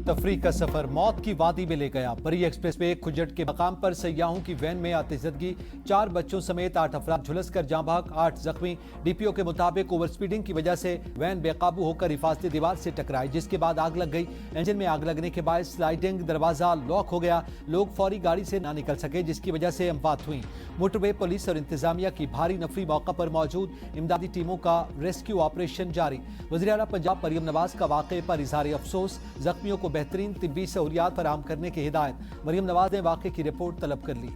तफरीक का सफर मौत की वादी में ले गया। बरी एक्सप्रेस वे खुजट के मकाम पर सयाहों की वैन में आतिशदगी, 4 बच्चों समेत 8 अफराद झुलस कर जाँ बहक, 8 जख्मी। डीपीओ के मुताबिक ओवर स्पीडिंग की वजह से वैन बेकाबू होकर हिफाजती दीवार से टकराई, जिसके बाद आग लग गई। इंजन में आग लगने के बाद स्लाइडिंग दरवाजा लॉक हो गया। लोग फौरी गाड़ी से ना निकल सके, जिसकी वजह से अमवात हुई। मोटरवे पुलिस और इंतजामिया की भारी नफरी मौका पर मौजूद, इमदादी टीमों का रेस्क्यू ऑपरेशन जारी। वज़ीर आला पंजाब मरियम नवाज का वाक़े पर इज़हार अफसोस, जख्मियों को बेहतरीन तिब्बी सहूलियात फराहम करने की हिदायत। मरियम नवाज ने वाक़े की रिपोर्ट तलब कर ली।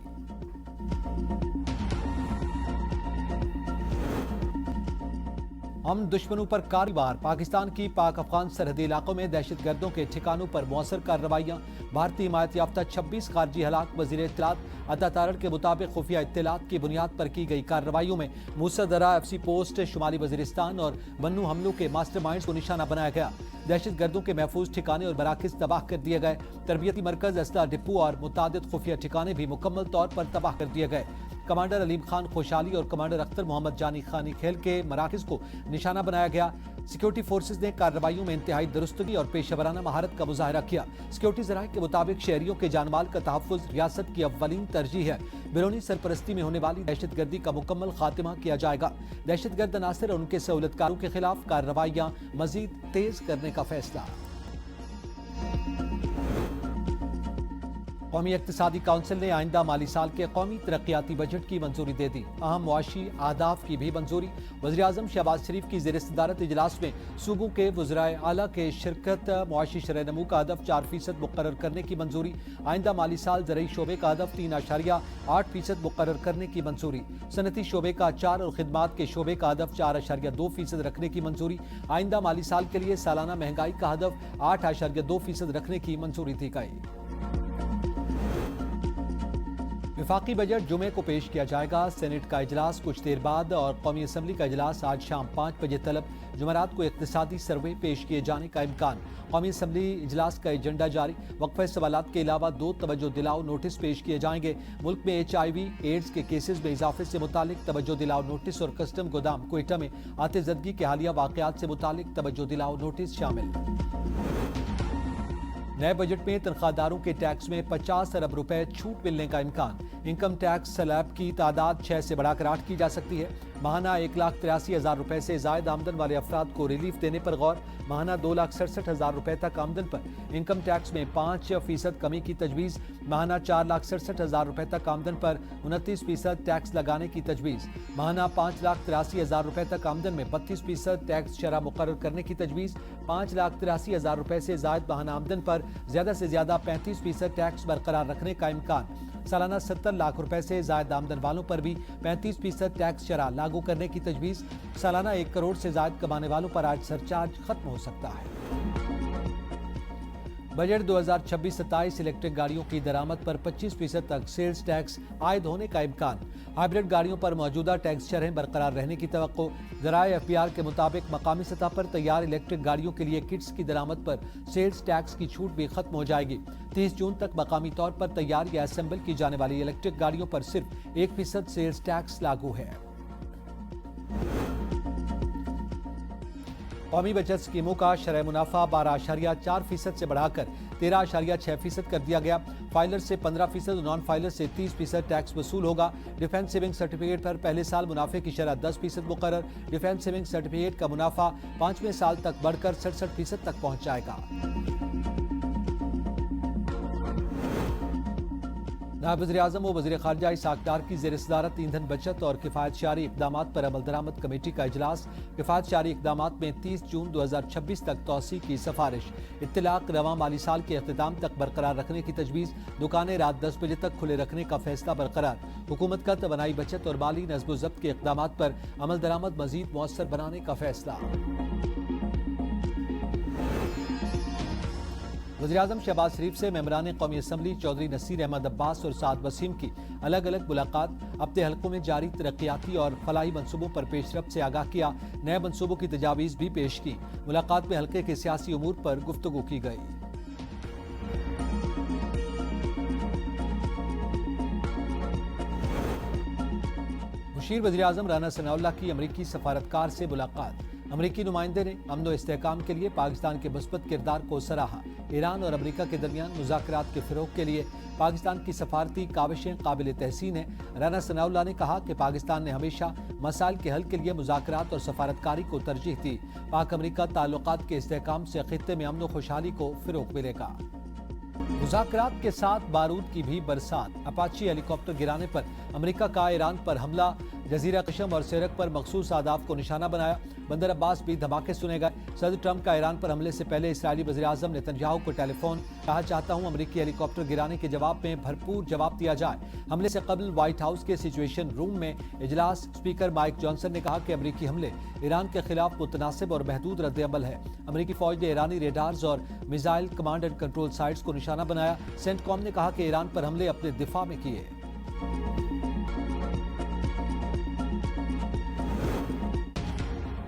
हम दुश्मनों पर कारवार, पाकिस्तान की पाक अफगान सरहदी इलाकों में दहशत गर्दों के ठिकानों पर मौसर कार्रवाइयाँ। भारतीय हिमायत याफ्ता 26 खारजी हलाक। वज़ीर इत्तलात अता तारड़ के मुताबिक खुफिया इत्तलात की बुनियाद पर की गई कार्रवाइयों में मूसा दर्रा, FC पोस्ट, शुमाली वज़ीरिस्तान और बन्नू हमलों के मास्टरमाइंड्स को निशाना बनाया गया। दहशत गर्दों के महफूज ठिकाने और मराकिज तबाह कर दिए गए। तरबियती मरकज, असला डिपो और मुतादिद खुफिया ठिकाने भी मुकम्मल तौर पर तबाह कर दिए गए। कमांडर अलीम खान खुशहाली और कमांडर अख्तर मोहम्मद जानी खानी खेल के मराकिज को निशाना बनाया गया। सिक्योरिटी फोर्सेज ने कार्रवाइयों में इंतहाई दुरुस्तगी और पेशेवराना महारत का मुजाहरा किया। सिक्योरिटी ज़राए के मुताबिक शहरियों के जानमाल का तहफ़्फ़ुज़ रियासत की अव्वलीन तरजीह है। बैरूनी सरपरस्ती में होने वाली दहशत गर्दी का मुकम्मल खात्मा किया जाएगा। दहशत गर्द अनासर और उनके सहूलतकारों के खिलाफ कार्रवाइयाँ मजीद तेज करने का फैसला। कौमी इक्तिसादी काउंसिल ने आइंदा माली साल के कौमी तरक्याती बजट की मंजूरी दे दी। अहम मुआशी आहदाफ की भी मंजूरी। वज़ीर-ए-आज़म शहबाज शरीफ की ज़ेर सदारत इजलास में सूबों के वज़राए आला के शिरकत। मुआशी शरह नमू का हदफ 4% मुकर्रर करने की मंजूरी। आइंदा माली साल ज़रई शोबे का हदफ 3.8% मुकर्रर करने की मंजूरी। सनती शोबे का 4 और खिदमात के शोबे का हदफ 4.2% रखने की मंजूरी। आइंदा माली साल के लिए सालाना महंगाई का हदफ 8.2% रखने की मंजूरी दी गई। विफाकी बजट जुमे को पेश किया जाएगा। सेनेट का इजलास कुछ देर बाद और कौमी असम्बली का इजलास आज शाम 5 बजे तलब। जुमेरात को इक्तिसादी सर्वे पेश किए जाने का इम्कान। कौमी असम्बली इजलास का एजेंडा जारी। वक्फे सवालात के अलावा 2 तवज्जो दिलाओ नोटिस पेश किए जाएंगे। मुल्क में HIV एड्स के केसेस में इजाफे से मुतालिक तवज्जो दिलाओ नोटिस और कस्टम गोदाम कोयटा में आतिशदगी के हालिया वाक़यात से मुतालिक तवज्जो दिलाओ नोटिस शामिल। नए बजट में तनख्वाहदारों के टैक्स में 50 अरब रुपए छूट मिलने का इम्कान। इनकम टैक्स स्लैब की तादाद 6 से बढ़ाकर 8 की जा सकती है। माहाना 1,83,000 रुपए से जायद आमदन वाले अफराद को रिलीफ देने पर गौर। माहाना 2,67,000 रुपए तक आमदन पर इनकम टैक्स में 5% कमी की तजवीज़। माहाना 4,67,000 रुपए तक आमदन पर 29% टैक्स लगाने की तजवीज़। माहाना 5,83,000 रुपए तक आमदन में 32% टैक्स शरह मुकर्रर करने की तजवीज़। 5,83,000 रुपए से जायद माहाना आमदन पर ज़्यादा से ज़्यादा 35% टैक्स बरकरार रखने का इम्कान। सालाना 70 लाख रुपए से जायद आमदन वालों पर भी 35% टैक्स शरह लागू करने की तजवीज़। सालाना 1 करोड़ से जायद कमाने वालों पर आज सरचार्ज खत्म हो सकता है। बजट 2026-27 इलेक्ट्रिक गाड़ियों की दरामद पर 25% तक सेल्स टैक्स आयद होने का इम्कान। हाइब्रिड गाड़ियों पर मौजूदा टैक्स शरहें बरकरार रहने की तवक्को। ज़राए FBR के मुताबिक मकामी सतह पर तैयार इलेक्ट्रिक गाड़ियों के लिए किट्स की दरामद पर सेल्स टैक्स की छूट भी खत्म हो जाएगी। 30 जून तक मकामी तौर पर तैयार या असेंबल की जाने वाली इलेक्ट्रिक गाड़ियों पर सिर्फ 1% सेल्स टैक्स लागू है। कौमी बचत स्कीमों का शरह मुनाफा 12.4% से बढ़ाकर 13.6% कर दिया गया। फाइलर से 15% और नॉन फाइलर से 30% टैक्स वसूल होगा। डिफेंस सेविंग सर्टिफिकेट पर पहले साल मुनाफे की शरह 10% मुकर्रर। डिफेंस सेविंग सर्टिफिकेट का मुनाफा 5वें साल तक बढ़कर 67% तक पहुंच जाएगा। नायब वज़ीर-ए-आज़म और वज़ीर ख़ारजा इसहाक़ डार की ज़ेर सदारत ईंधन बचत और किफ़ायत शारी इक़दामात पर अमल दरामद कमेटी का इजलास। किफ़ायत शारी इक़दामात में 30 जून 2026 तक तौसी की सिफारिश। इत्तलाक़ रवां माली साल के अख्तिताम तक बरकरार रखने की तजवीज़। दुकानें रात 10 बजे तक खुले रखने का फैसला बरकरार। हुकूमत का तवानाई बचत और माली नज़्म ज़ब्त के इक़दामात पर अमल दरामद मज़ीद मौसर बनाने का फैसला। वज़ीर-ए-आज़म शहबाज शरीफ से मेंबरान कौमी असम्बली चौधरी नसीर अहमद अब्बास और साद वसीम की अलग अलग मुलाकात। अपने हलकों में जारी तरक्याती और फलाही मनसूबों पर पेशरफ्त से आगाह किया। नए मनसूबों की तजावीज़ भी पेश की। मुलाकात में हल्के के सियासी उमूर पर गुफ्तगू की गई। मुशीर वज़ीर-ए-आज़म राना सनाउल्लाह की अमरीकी सफारतकार से मुलाकात। अमरीकी नुमाइंदे ने अमन व इस्तेहकाम के लिए पाकिस्तान के मुस्बत किरदार को सराहा। ईरान और अमरीका के दरमियान मुज़ाकरात के फ़रोग़ के लिए पाकिस्तान की सफारती काविशें काबिल तहसीन है। राना सनाउल्लाह ने कहा कि पाकिस्तान ने हमेशा मसाइल के हल के लिए मुज़ाकरात और सफारतकारी को तरजीह दी। पाक अमरीका ताल्लुकात के इस्तेहकाम से खित्ते में अमन व खुशहाली को फ़रोग़ मिलेगा। मुज़ाकरात के साथ बारूद की भी बरसात। अपाची हेलीकॉप्टर गिराने पर अमेरिका का ईरान पर हमला। जजीरा कशम और सेरक पर मखसूस अहदाफ को निशाना बनाया। बंदर अब्बास भी धमाके सुने गए। सदर ट्रंप का ईरान पर हमले से पहले इसराइली वज़ीर-ए-आज़म नेतन्याहू को टेलीफोन। कहा, चाहता हूं अमेरिकी हेलीकॉप्टर गिराने के जवाब में भरपूर जवाब दिया जाए। हमले से कबल व्हाइट हाउस के सिचुएशन रूम में इजलास। स्पीकर माइक जॉनसन ने कहा कि अमेरिकी हमले ईरान के खिलाफ मुतनासिब और महदूद रद्द-ए-अमल है। अमेरिकी फौज ने ईरानी रेडार्स और missile command and control sites को निशाना बनाया। सेंटकॉम ने कहा कि ईरान पर हमले अपने दिफा में किए।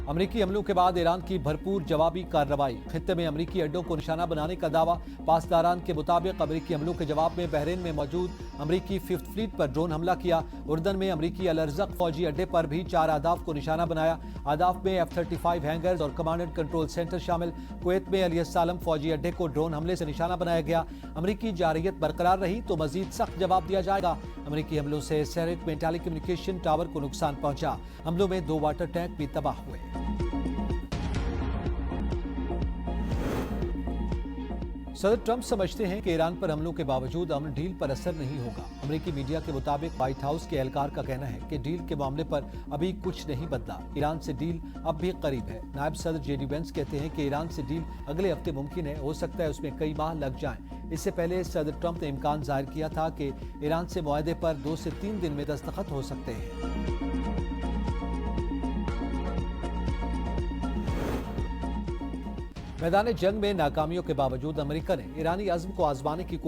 अमरीकी हमलों के बाद ईरान की भरपूर जवाबी कार्रवाई। खित्ते में अमरीकी अड्डों को निशाना बनाने का दावा। पासदारान के मुताबिक अमरीकी हमलों के जवाब में बहरीन में मौजूद अमरीकी फिफ्थ फ्लीट पर ड्रोन हमला किया। उर्दन में अमरीकी अल-अर्ज़क़ फौजी अड्डे पर भी 4 अहदाफ को निशाना बनाया। अहदाफ में F-35 हैंगर्स और कमांड एंड कंट्रोल सेंटर शामिल। कुवैत में अली सालम फौजी अड्डे को ड्रोन हमले से निशाना बनाया गया। अमरीकी जारहियत बरकरार रही तो मजीद सख्त जवाब दिया जाएगा। अमरीकी हमलों से सेरेट में टेली कम्युनिकेशन टावर को नुकसान पहुंचा। हमलों में 2 वाटर टैंक भी तबाह हुए। सदर ट्रंप समझते हैं कि ईरान पर हमलों के बावजूद अमन डील पर असर नहीं होगा। अमेरिकी मीडिया के मुताबिक व्हाइट हाउस के एहलकार का कहना है कि डील के मामले पर अभी कुछ नहीं बदला। ईरान से डील अब भी करीब है। नायब सदर जेडी वेंस कहते हैं कि ईरान से डील अगले हफ्ते मुमकिन है। हो सकता है उसमें कई माह लग जाएं। इससे पहले सदर ट्रंप ने इम्कान जाहिर किया था कि ईरान से मुआहदे पर 2 से 3 दिन में दस्तखत हो सकते हैं। मैदान जंग में नाकामियों के बावजूद अमेरिका ने ईरानी अज़्म को आजमाने की कोशिश